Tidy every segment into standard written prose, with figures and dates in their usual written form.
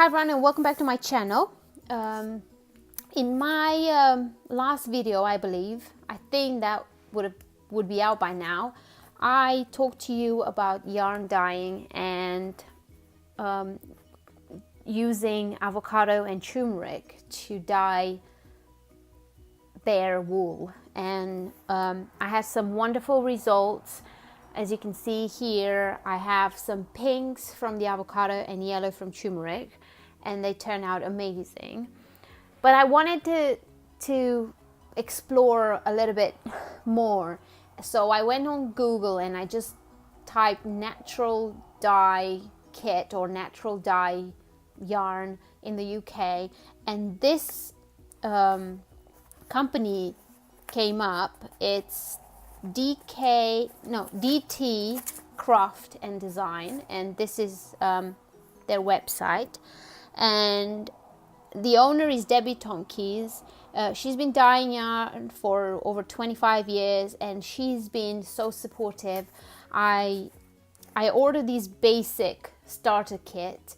Hi everyone and welcome back to my channel. In my last video, I think that would be out by now, I talked to you about yarn dyeing and using avocado and turmeric to dye their wool, and I had some wonderful results. As you can see here, I have some pinks from the avocado and yellow from turmeric, and they turn out amazing. But I wanted to explore a little bit more, so I went on Google and I just typed natural dye kit or natural dye yarn in the UK, and this company came up. It's DT Craft and Design, and this is their website, and the owner is Debbie Tonkes. She's been dyeing yarn for over 25 years and she's been so supportive. I ordered this basic starter kit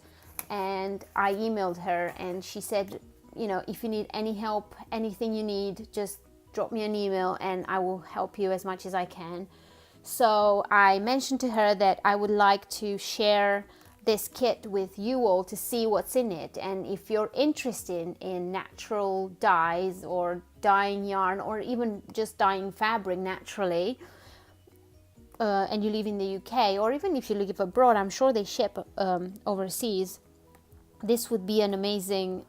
and I emailed her, and she said, you know, if you need any help, anything you need, just drop me an email and I will help you as much as I can. So I mentioned to her that I would like to share this kit with you all to see what's in it, and if you're interested in natural dyes or dyeing yarn or even just dyeing fabric naturally, and you live in the UK, or even if you live abroad, I'm sure they ship overseas, this would be an amazing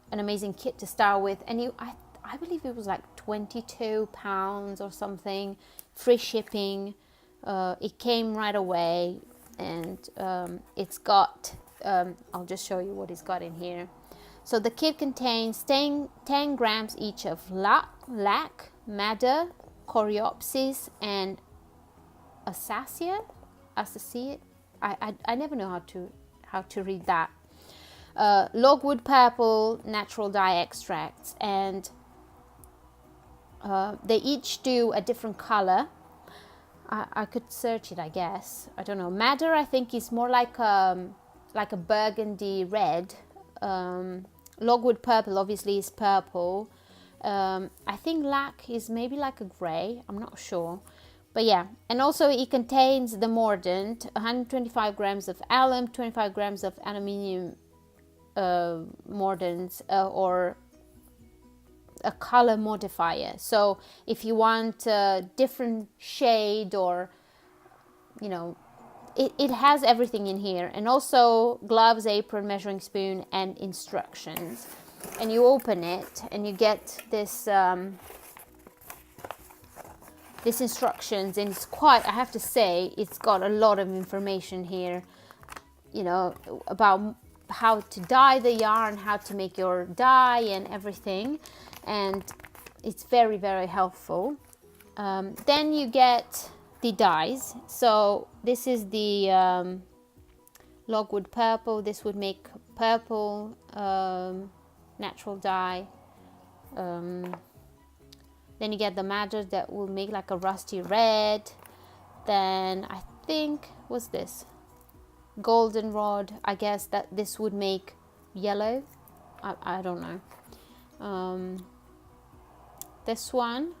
kit to start with. And I believe it was like £22 or something, free shipping. It came right away, and it's got, I'll just show you what it's got in here. So the kit contains 10 grams each of lac, madder, coreopsis, and acacia. I never know how to read that. Logwood purple, natural dye extracts, and they each do a different color. I could search it, I guess. I don't know. Madder, I think, is more like a burgundy red. Logwood purple obviously is purple. I think lac is maybe like a grey. I'm not sure. But yeah, and also it contains the mordant, 125 grams of alum, 25 grams of aluminium mordants, or a color modifier. So if you want a different shade, or you know, it has everything in here, and also gloves, apron, measuring spoon, and instructions. And you open it and you get this this instructions, and it's quite, I have to say, it's got a lot of information here, you know, about how to dye the yarn, how to make your dye and everything, and it's very, very helpful. Then you get the dyes. So this is the logwood purple. This would make purple natural dye. Then you get the madder that will make like a rusty red. Then I think, what's this? Goldenrod. I guess that this would make yellow. I don't know. This one,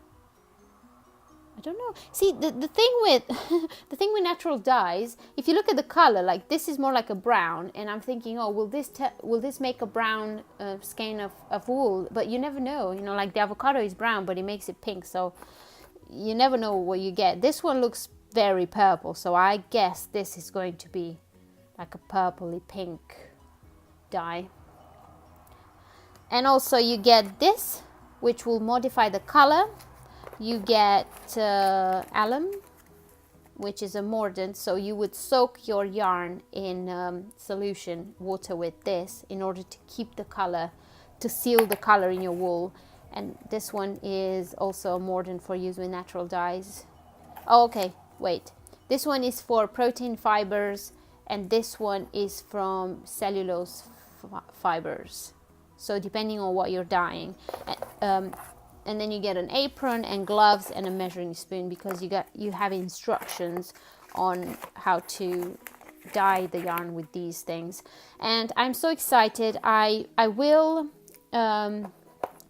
I don't know. See, the thing with the thing with natural dyes, if you look at the color, like this is more like a brown, and I'm thinking, oh, will this make a brown skein of wool? But you never know. You know, like the avocado is brown, but it makes it pink, so you never know what you get. This one looks very purple, so I guess this is going to be like a purpley pink dye. And also you get this, which will modify the color. You get alum, which is a mordant, so you would soak your yarn in solution water with this in order to keep the color, to seal the color in your wool. And this one is also a mordant for use with natural dyes. Oh, okay, wait. This one is for protein fibers, and this one is from cellulose fibers. So depending on what you're dyeing. And then you get an apron and gloves and a measuring spoon, because you have instructions on how to dye the yarn with these things. And I'm so excited. I will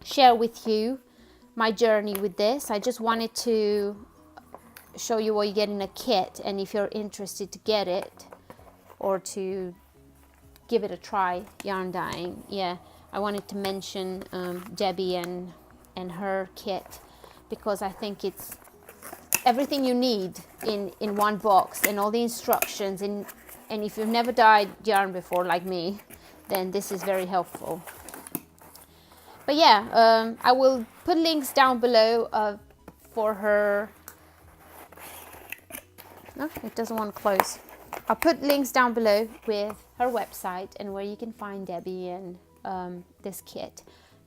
share with you my journey with this. I just wanted to show you what you get in a kit, and if you're interested to get it or to give it a try, yarn dyeing. Yeah, I wanted to mention Debbie and her kit, because I think it's everything you need in one box, and all the instructions, and if you've never dyed yarn before like me, then this is very helpful. But yeah, I will put links down below for her. No, it doesn't want to close. I'll put links down below with her website and where you can find Debbie and this kit.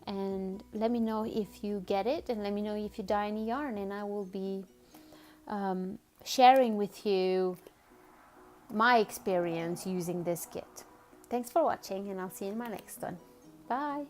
And let me know if you get it, and let me know if you dye any yarn, and I will be sharing with you my experience using this kit. Thanks for watching, and I'll see you in my next one. Bye.